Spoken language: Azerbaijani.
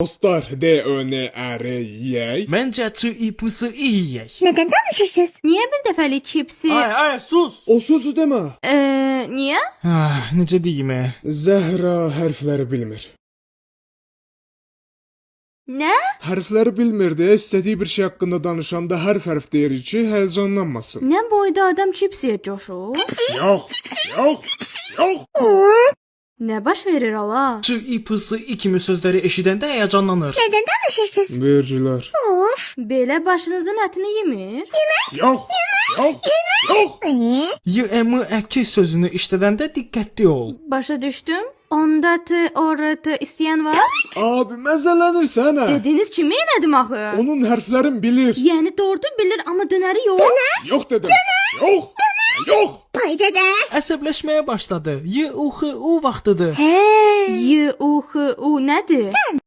Dostlar, D, Ö, N, Ə, R, Y. Məncə çı ipusu yeyək. Neden danışırsınız? Niyə bir dəfəlik çipsi? Ay sus. O sözü demə. Niyə? Necə deyim? Zəhra hərfləri bilmir. Nə? Hərfləri bilmirdi, istədiyi bir şey haqqında danışanda hərf deyirik ki, həyəcanlanmasın. Nə boyda adam çipsiyə coşur? Yox, yox, yox. Nə baş verir ala? Çı ipusu kimi sözləri eşidəndə həyəcanlanır. Neden danışırsınız? Vergilər. Belə başınızın ətini yemir? Yox, yox, yox. YMəki sözünü işlədəndə diqqətli ol. Başa düşdüm. Onda t, orta istəyən var? Abi məzələnirsən hə? Dediniz kimi elədim axı. Onun hərflərin bilir. Yəni doğru bilir amma dönəri yox. Yox dedim. Yox. Yox. Pay dede. Əsəbləşməyə başladı. U vaxtıdır. He. Y, U, X, U nədir?